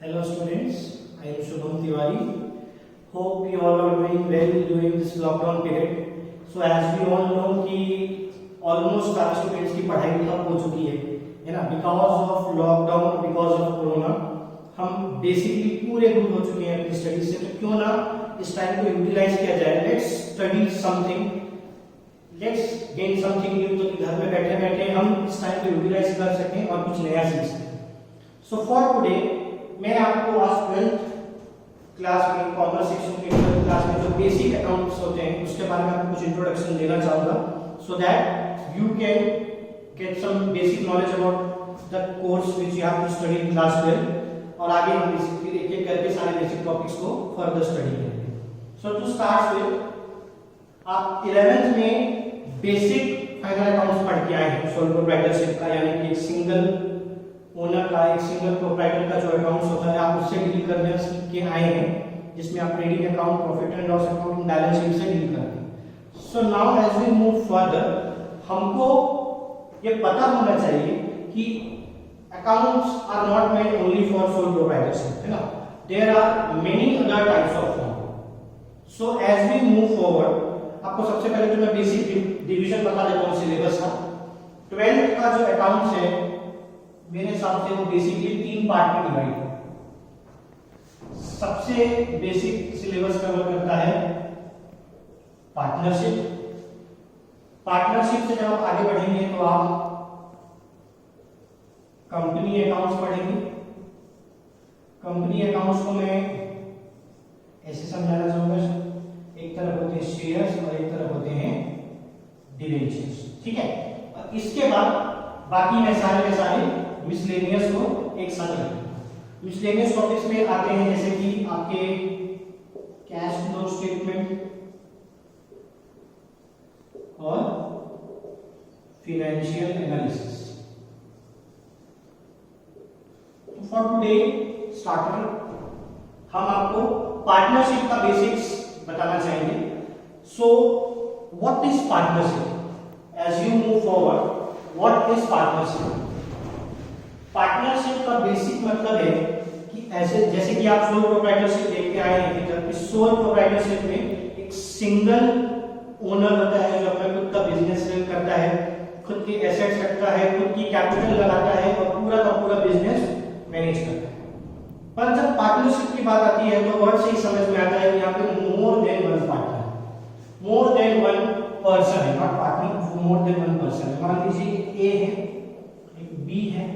Hello students, I am Shubham Tiwari. Hope you all are doing well during this lockdown period. So as we all know कि almost सारे students की पढ़ाई ठप हो चुकी है ना, because of lockdown, because of corona, हम basically पूरे दूर हो चुके हैं अपनी स्टडी से। तो क्यों ना इस टाइम को यूटिलाइज किया जाए, let's study something, let's gain something new, तो घर में बैठे बैठे हम इस टाइम को यूटिलाइज कर सकें और कुछ नया सीख सकें। So for today मैं आपको आज 12th क्लास में कॉमर्स सेक्शन के 12th क्लास में जो बेसिक अकाउंट्स होते हैं उसके बारे में आपको कुछ इंट्रोडक्शन देना चाहूंगा, so that you can get some basic knowledge about the course which you have to study in class 12 और आगे हम बेसिकली एक एक करके सारे बेसिक टॉपिक्स को फर्दर स्टडी करेंगे। सो टू स्टार्ट विद आप 11th में बेसिक फाइनल अकाउंट्स पढ़ के आए हैं, सोल प्रोप्राइटरशिप का, यानी कि एक सिंगल ओनर का, एक सिंगल प्रोप्राइटर का जो अकाउंट्स होता है आप उससे डील करने सीख के आए हैं, जिसमें आप trading account, profit and loss account, balance sheet से डील करते हैं। So now as we move further हमको ये पता होना चाहिए कि accounts are not made only for sole proprietorship, है ना, there are many other types of firm. So as we move forward आपको सबसे पहले तो मैं बेसिक डिवीजन बता देता हूं सिलेबस का। 12th का जो अकाउंट्स है मेरे हिसाब से वो बेसिकली 3 पार्ट में डिवाइड है। सबसे बेसिक सिलेबस कवर करता है पार्टनरशिप। पार्टनरशिप से जब आप आगे बढ़ेंगे तो आप कंपनी अकाउंट्स पढ़ेंगे। कंपनी अकाउंट्स को मैं ऐसे समझाना चाहूंगा, एक तरफ होते हैं शेयर्स और एक तरफ होते हैं डिवेंचर्स, ठीक है। और इसके बाद बाकी मैं सारे के सारे मिसलेनियस को एक साथ रखेंगे। मिसलेनियस टॉपिक्स में आते हैं जैसे कि आपके कैश फ्लो स्टेटमेंट और financial analysis. For today starter हम आपको पार्टनरशिप का बेसिक्स बताना चाहेंगे। So what is partnership? As you move forward, what is partnership? Partnership का बेसिक मतलब है कि ऐसे जैसे कि आप सोल प्रोप्राइटरशिप देख के आए हैं कि सोल प्रोप्राइटरशिप में एक सिंगल ओनर होता है जो अपना खुद का बिजनेस रन करता है, खुद के एसेट्स रखता है, खुद की कैपिटल लगाता है और पूरा का पूरा बिजनेस मैनेज करता है। पर जब पार्टनरशिप की बात आती है तो वर्ड से ही समझ में आता है कि यहाँ पे more than one partner, more than one person है, not partner, more than one person है। मान लीजिए ए है, एक बी है,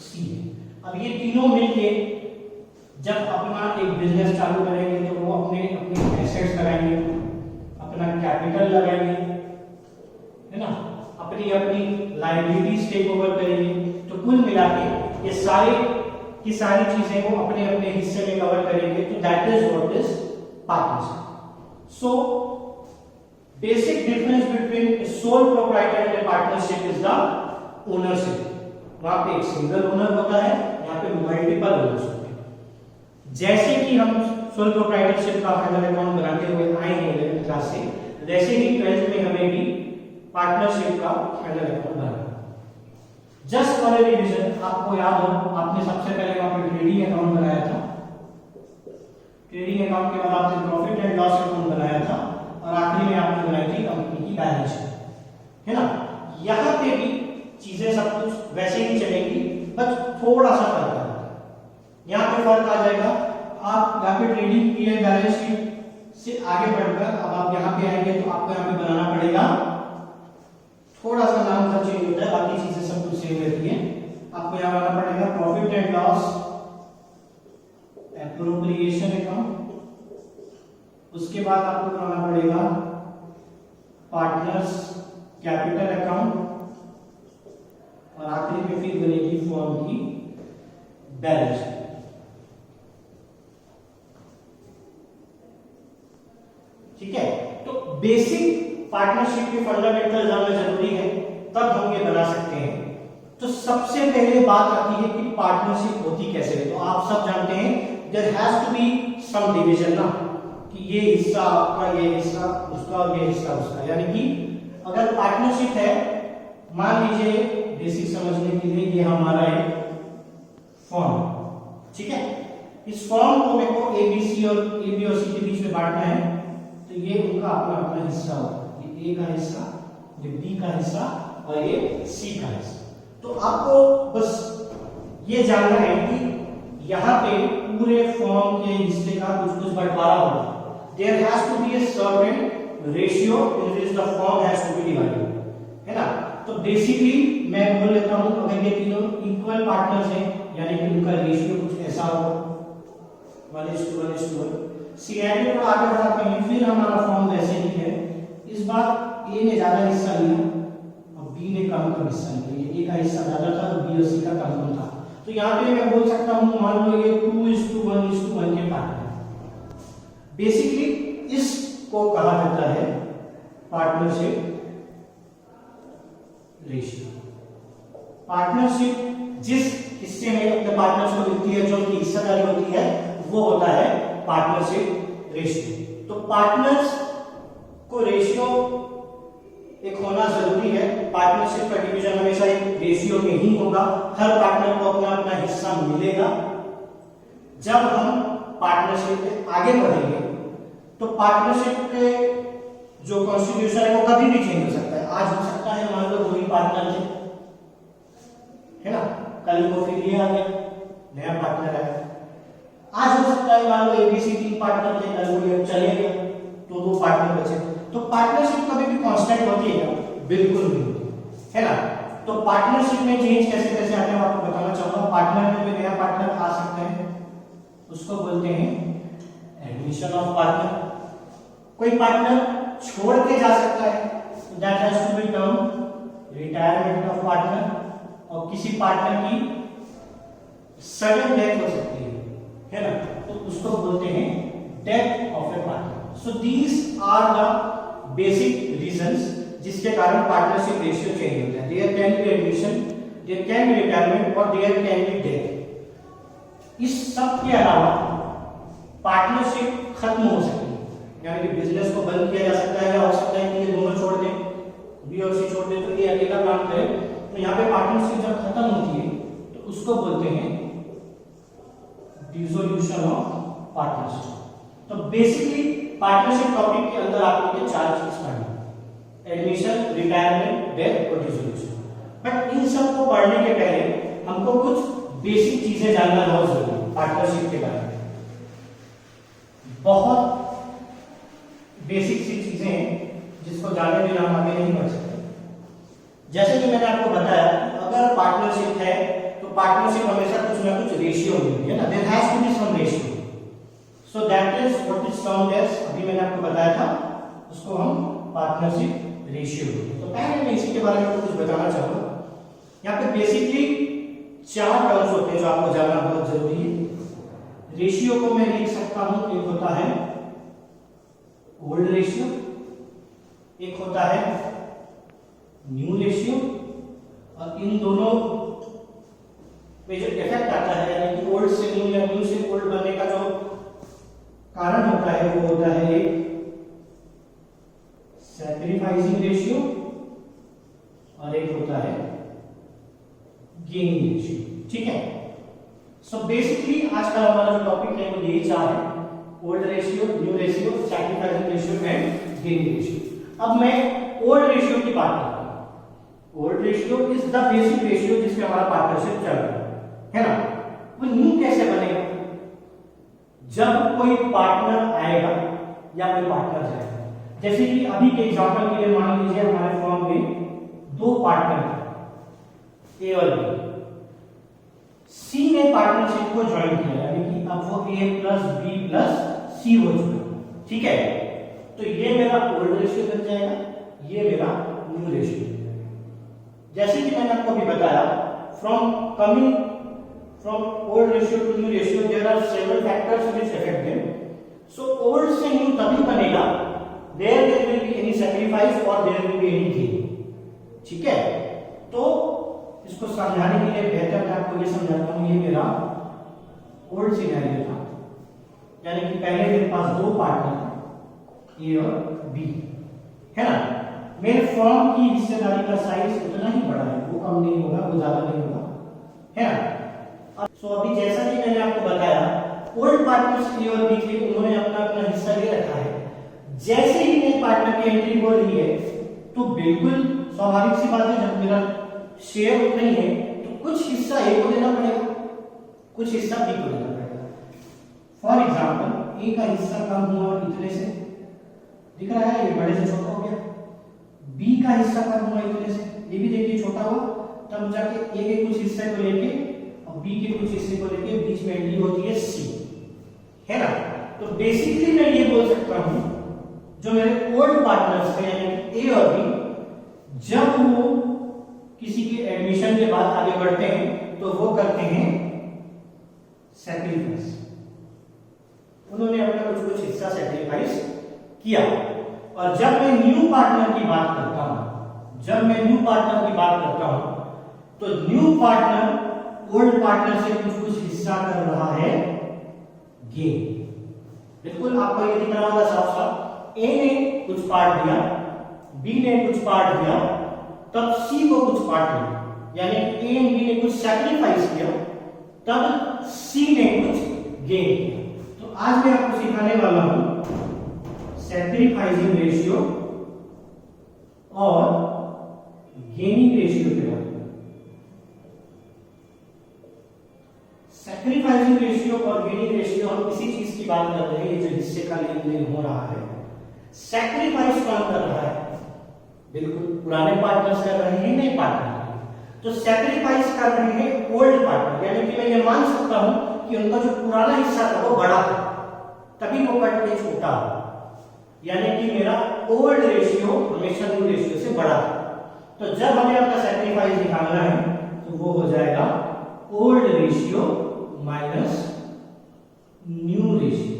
सी है। अब ये तीनों मिलके जब अपना एक बिजनेस चालू करेंगे तो वो अपने अपने एसेट्स लगाएंगे, अपना कैपिटल लगाएंगे, है ना, अपनी अपनी लायबिलिटीज टेक ओवर करेंगे। तो कुल मिला के ये सारे की सारी चीजें वो अपने अपने हिस्से में कवर करेंगे। तो that is what is partnership. So basic difference between A sole proprietor and A partnership is the ownership. वहां पे एक सिंगल ओनर होता है, यहाँ पे मल्टीपल ओनर्स होते हैं। जैसे कि हम सोल प्रोप्राइटरशिप का फाइनल अकाउंट बनाते हुए आए हैं 11th क्लास से, वैसे ही 12th में हमें भी पार्टनरशिप का final account banana. Just for a revision, आपको याद हो आपने सबसे पहले वहां पे ट्रेडिंग अकाउंट बनाया था, ट्रेडिंग अकाउंट के बाद आपने प्रॉफिट एंड लॉस अकाउंट बनाया था और आखिरी में आपने बनाई थी कंपनी की बैलेंस शीट, है ना। यहाँ पे भी चीजें सब कुछ वैसे ही चलेंगी, बस थोड़ा सा फर्क आएगा। यहाँ पे फर्क आ जाएगा, आप यहाँ पे ट्रेडिंग की है बैलेंस शीट से आगे बढ़कर अब आप यहाँ पे आएंगे तो आपको यहाँ पे बनाना पड़ेगा, थोड़ा सा नाम का चेंज होता है, बाकी चीजें सब कुछ सेम रहती है। आपको यहाँ बनाना पड़ेगा profit and loss appropriation account, उसके बाद आपको बनाना पड़ेगा पार्टनर्स कैपिटल अकाउंट और आखिरी में फिर बनेगी फर्म की बैलेंस शीट। ठीक है, तो बेसिक पार्टनरशिप के फंडामेंटल जानना जरूरी है, तब हम ये बना सकते हैं। तो सबसे पहले बात आती है कि पार्टनरशिप होती कैसे है। तो आप सब जानते हैं there has to be some division ना, कि ये हिस्सा आपका, ये हिस्सा उसका और ये हिस्सा उसका। यानी कि अगर पार्टनरशिप है, मान लीजिए बेसिक समझने के लिए ये हमारा एक फर्म, ठीक है, इस फॉर्म को मेरे को ए बी और सी के बीच में बांटना है, तो ये उनका अपना अपना हिस्सा होगा, ये ए का हिस्सा, ये बी का हिस्सा और ये सी का हिस्सा। तो आपको बस ये जानना है कि यहाँ पे पूरे फॉर्म के हिस्से का कुछ कुछ बंटवारा होगा। There has to be a certain ratio in which the form has to be divided, है ना। तो बेसिकली मैं बोल लेता हूँ, अगर ये तीनों इक्वल पार्टनर्स हैं, यानी कि उनका रेशियो कुछ ऐसा होगा 1:1:1। सीआईडी को आगे बढ़ाते हैं, फिर हमारा फॉर्म वैसे ही है। इस बार ए ने ज्यादा हिस्सा लिया और बी ने कम का हिस्सा लिया, ए का हिस्सा ज्यादा था और बी और सी का कम था। तो यहाँ पे मैं बोल सकता हूँ, मान लो ये 2:1:1 के पार्टनर। बेसिकली इसको कहा जाता है पार्टनरशिप रेशियो। पार्टनरशिप जिस हिस्से में अपने पार्टनर्स को मिलती है, जो उनकी हिस्सेदारी होती है, वो होता है पार्टनरशिप रेशियो। तो पार्टनर्स को रेशियो एक होना जरूरी है। पार्टनरशिप का डिवीजन हमेशा एक रेशियो में ही होगा, हर पार्टनर को अपना अपना हिस्सा मिलेगा। जब हम पार्टनरशिप में आगे बढ़ेंगे तो पार्टनरशिप के जो कॉन्स्टिट्यूशन है वो कभी भी चेंज हो सकता है। आज हो सकता है मान लो 2 ही पार्टनर थे, है ना, कल को फिर ये आ गया नया पार्टनर है। आज हो सकता है मान लो एबीसी 3 पार्टनर थे, कल को ये चले गया तो 2 पार्टनर बचे। तो पार्टनरशिप कभी भी कांस्टेंट होती है क्या? बिल्कुल नहीं होती, है ना। तो पार्टनरशिप में चेंज कैसे कैसे आते हैं आपको बताना चाहूंगा। पार्टनर में कोई नया पार्टनर आ सकते हैं, उसको बोलते हैं एडमिशन ऑफ पार्टनर। कोई पार्टनर छोड़ के जा सकता है, that has to be term retirement of partner. और किसी पार्टनर की सडन डेथ हो सकती है ना, तो उसको बोलते हैं death of a partner. So these are the basic reasons जिसके कारण पार्टनरशिप रेशियो चेंज होता है। There can be admission, there can be retirement और देयर कैन बी डेथ। इस सब के अलावा पार्टनरशिप खत्म हो सकती है, यानी कि बिजनेस को बंद किया जा सकता है, या हो सकता है कि ये दोनों छोड़ दें, बी और सी छोड़ दें, तो ये अकेला काम करे। तो यहाँ पे पार्टनरशिप जब खत्म होती है तो उसको बोलते हैं डिसोल्यूशन ऑफ पार्टनरशिप। तो बेसिकली पार्टनरशिप टॉपिक के अंदर आप लोग 4 चीज पढ़नी, एडमिशन, रिटायरमेंट, डेथ और डिसोल्यूशन। बट इन सब को पढ़ने के पहले हमको कुछ बेसिक चीजें जानना बहुत जरूरी है पार्टनरशिप के बारे में। बहुत बेसिक सी चीजें हैं जिसको जानने बिना हम आगे नहीं बढ़ सकते। जैसे कि मैंने आपको बताया, अगर पार्टनरशिप है तो पार्टनरशिप हमेशा कुछ ना कुछ रेशियो होती है ना, there has to be some ratio. So that is what is termed as, अभी मैंने आपको बताया था, उसको हम पार्टनरशिप रेशियो बोलते हैं। तो पहले मैं इसी के बारे में कुछ बताना चाहूंगा। यहाँ पे बेसिकली 4 टर्म्स होते हैं जो आपको जानना बहुत जरूरी है। रेशियो को मैं लिख सकता हूं, एक होता है ओल्ड रेशियो, एक होता है न्यू रेशियो, और इन दोनों में जो इफेक्ट आता है, यानी कि ओल्ड से न्यू या न्यू से ओल्ड बनने का जो कारण होता है, वो होता है एक सैक्रिफाइसिंग रेशियो और एक होता है गेनिंग रेशियो। ठीक है। सो बेसिकली आज का हमारा जो टॉपिक है वो यही 4 है, old ratio, new ratio, sacrificing ratio and gaining ratio. अब मैं ओल्ड रेशियो की बात करता हूं। Old ratio is the basic ratio जिसपे हमारा पार्टनरशिप चल रहा है ना। वो न्यू कैसे बनेगा? जब कोई पार्टनर आएगा या कोई पार्टनर जाएगा। जैसे कि अभी के एग्जांपल के लिए मान लीजिए हमारे फॉर्म में 2 पार्टनर थे, ए और बी। सी ने पार्टनरशिप को ज्वाइन किया, यानी कि अब वो ए प्लस बी प्लस सी हो चुका। ठीक है। तो ये मेरा ओल्ड रेशियो बन जाएगा, ये मेरा न्यू रेशियो बन जाएगा। जैसे कि मैंने आपको अभी बताया, from old ratio to new ratio there are several factors which affect them. So old से new तभी बनेगा there will be any sacrifice or there will be any gain. ठीक है। तो इसको समझाने के लिए बेहतर मैं आपको ये समझाता हूँ। ये मेरा ओल्ड सिनेरियो था, यानी कि पहले मेरे पास 2 पार्टनर थे, ए और बी, है ना। मेरे फॉर्म की हिस्सेदारी का साइज उतना ही बड़ा है, वो कम नहीं होगा, वो ज्यादा नहीं होगा, है ना। सो अभी जैसा कि मैंने आपको बताया, ओल्ड पार्टनर्स ए और बी थे, उन्होंने अपना अपना हिस्सा ले रखा है। जैसे ही नए पार्टनर की एंट्री हो रही है तो बिल्कुल स्वाभाविक सी बात है, जब मेरा शेयर उतना ही है तो कुछ हिस्सा ए को देना पड़ेगा, कुछ हिस्सा बी को देना पड़ेगा। फॉर एग्जाम्पल ए का हिस्सा कम हुआ इतने से, दिख रहा है ये बड़े से छोटा हो गया। बी का हिस्सा कम हुआ इतने से, ये भी देखिए छोटा हुआ, तब जाके ए के कुछ हिस्से को लेके और बी के कुछ हिस्से को लेके बीच में एंट्री होती है सी, है ना। तो बेसिकली मैं ये बोल सकता हूं, जो मेरे ओल्ड पार्टनर्स थे यानी ए और बी, जब वो किसी के एडमिशन के बाद आगे बढ़ते हैं तो वो करते हैं सैक्रिफाइस। उन्होंने अपना कुछ कुछ हिस्सा सैक्रिफाइस किया। और जब मैं न्यू पार्टनर की बात करता हूं, जब मैं न्यू पार्टनर की बात करता हूं तो न्यू पार्टनर ओल्ड पार्टनर से कुछ कुछ हिस्सा कर रहा है गेन। बिल्कुल आपको ये दिख रहा होगा साफ साफ, ए ने कुछ पार्ट दिया, बी ने कुछ पार्ट दिया, तब सी को कुछ पार्ट दिया, यानी ए एंड बी ने कुछ सैक्रिफाइस किया, तब सी ने कुछ गेन किया। तो आज मैं आपको सिखाने वाला हूं सैक्रिफाइसिंग रेशियो और गेनिंग रेशियो के बारे में। सैक्रिफाइसिंग रेशियो और गेनिंग रेशियो, हम किसी चीज की बात कर रहे हैं जो हिस्से का लेन देन हो रहा है। सैक्रिफाइस कौन कर रहा है? बिल्कुल पुराने पार्टनर्स कर रहे हैं, नए पार्टनर। तो सैक्रिफाइस कर रहे हैं ओल्ड पार्टनर, यानी कि मैं ये मान सकता हूं कि उनका जो पुराना हिस्सा था वो बड़ा था, तभी वो कट के छोटा हो, यानी कि मेरा ओल्ड रेशियो हमेशा न्यू रेशियो से बड़ा था। तो जब हमें अपना सैक्रिफाइस निकालना है तो वो हो जाएगा old ratio minus new ratio.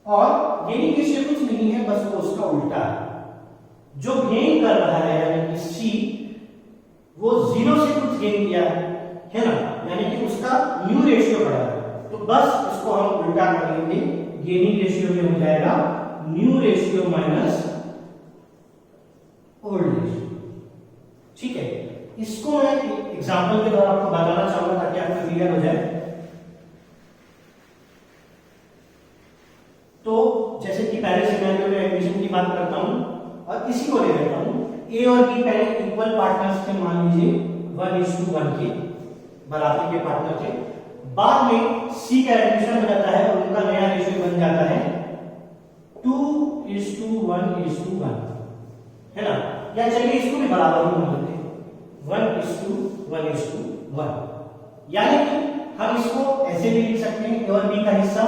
और गेनिंग रेशियो कुछ नहीं है, बस वो उसका उल्टा है। जो गेन कर रहा है यानी कि सी, वो जीरो से कुछ गेन किया है ना, यानी कि उसका न्यू रेशियो बढ़ा है, तो बस इसको हम उल्टा कर लेंगे। गेनिंग रेशियो में हो जाएगा new ratio minus old ratio. ठीक है, इसको मैं एग्जांपल के द्वारा आपको बताना चाहूंगा ताकि आपको क्लियर हो जाए। तो जैसे कि पहले सिनेरियो में एडमिशन की बात करता हूं और इसी को ले लेता हूं, ए और बी पहले इक्वल पार्टनर्स थे, मान लीजिए 1:1 के बराबरी के पार्टनर थे। बाद में सी का एडमिशन हो जाता है और उनका नया रेशियो बन जाता है 2:1:1, है ना। या चलिए इसको भी बराबर ही मान लेते हैं 1:1:1, यानी कि हम इसको ऐसे भी लिख सकते हैं, ए और बी का हिस्सा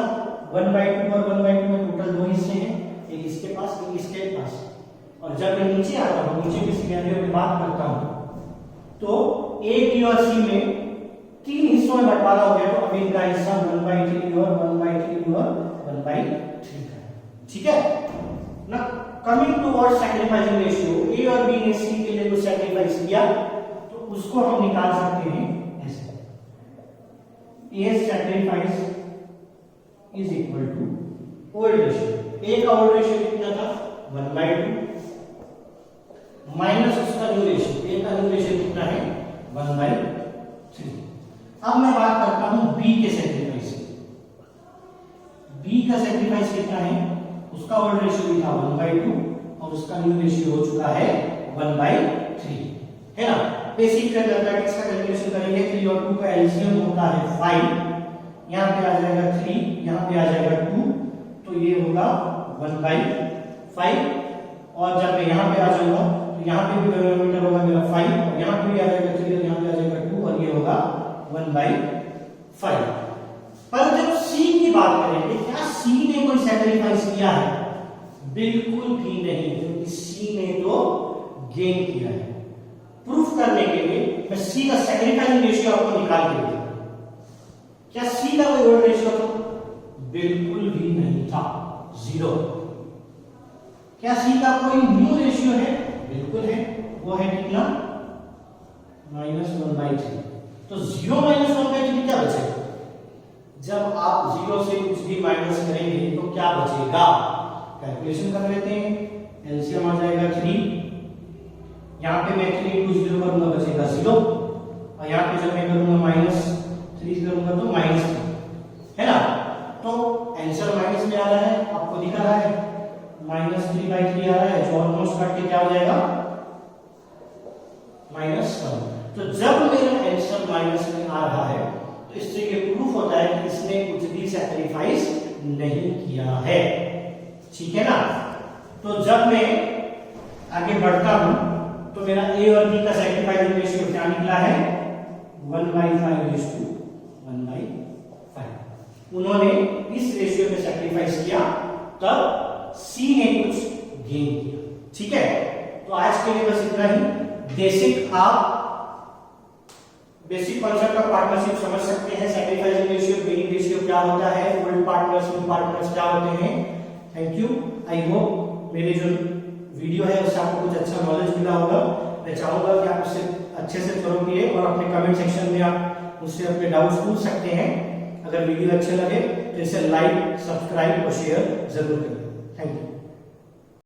1/2 और 1/2 में टोटल दो हिस्से हैं, एक इसके पास एक इसके पास। और जब मैं नीचे आता हूं, नीचे की सिनेरियो में बात करता हूं, तो ए, बी और सी में 3 हिस्सों में बंटवारा हो गया, तो अब इनका हिस्सा 1/3 और 1/3 और 1/3 है। ठीक है ना। कमिंग टुवर्ड्स सैक्रिफाइसिंग रेशियो, ए और बी ने सी के लिए कुछ सैक्रिफाइस किया, तो उसको हम निकाल सकते हैं ऐसे, A sacrifice is equal to old ratio. A का ओल्ड रेशियो कितना था? 1/2 माइनस उसका न्यू रेशियो, ए का न्यू रेशियो कितना है? 1/3। अब मैं बात करता हूं बी के सैक्रिफाइस की। बी का सैक्रिफाइस कितना है? उसका ओल्ड रेशियो भी था 1/2 और उसका न्यू रेशियो हो चुका है 1/3, है ना। बेसिक मैथमेटिक्स का कैलकुलेशन करेंगे, 3 और 2 का एलसीएम होता है 5, यहां पे आ जाएगा 3, यहां पे आ जाएगा 2, तो ये होगा 1/5। और जब मैं यहां पे आ जाऊंगा तो यहां पे भी डिनोमिनेटर होगा मेरा 5 और यहां पे भी आ जाएगा 3 और यहां पे आ जाएगा 2 और ये होगा 1/5। पर जब सी की बात करेंगे, क्या सी ने कोई सैक्रिफाइस किया है? बिल्कुल भी नहीं, क्योंकि सी ने तो गेन किया है। प्रूफ करने के लिए मैं सी का सैक्रिफाइसिंग रेशियो आपको निकाल के दूंगा। क्या सी का कोई ओल्ड रेशियो था? बिल्कुल भी नहीं था, 0। क्या सी का कोई न्यू रेशियो है? बिल्कुल है, वो है कितना? -1/3। तो 0 - 1/3 क्या बचेगा? जब आप 0 से कुछ भी माइनस करेंगे तो क्या बचेगा? कैलकुलेशन कर लेते हैं, एलसीएम आ जाएगा 3, यहां पे मैं 3 × 0 करूंगा, बचेगा 0, और यहां पे जब मैं करूंगा -3 करूंगा तो -3, है ना। दिखा रहा है -3/3 आ रहा है, जो ऑलमोस्ट कट के क्या हो जाएगा -1। तो जब मेरा आंसर माइनस में आ रहा है तो इससे ये प्रूफ होता है कि इसने कुछ भी सैक्रिफाइस नहीं किया है, ठीक है ना। तो जब मैं आगे बढ़ता हूं तो मेरा ए और बी का सैक्रिफाइस रेशियो क्या निकला है 1/5:1/5। उन्होंने इस रेशियो में सैक्रिफाइस किया तब सी ने कुछ गेन किया, ठीक है। तो आज के लिए बस इतना ही। बेसिक कॉन्सेप्ट ऑफ पार्टनरशिप समझ सकते हैं। सैक्रिफाइस रेशियो, गेनिंग रेशियो क्या होता है, ओल्ड पार्टनर्स, न्यू पार्टनर्स क्या होते हैं। Thank you. आई होप मेरे जो वीडियो है उससे आपको कुछ अच्छा नॉलेज मिला होगा। मैं चाहूंगा कि आप उससे अच्छे से फॉलो किए और अपने कमेंट सेक्शन में आप मुझसे अपने डाउट्स पूछ सकते हैं। अगर वीडियो अच्छे लगे तो इसे लाइक, सब्सक्राइब और शेयर जरूर करें। Thank you.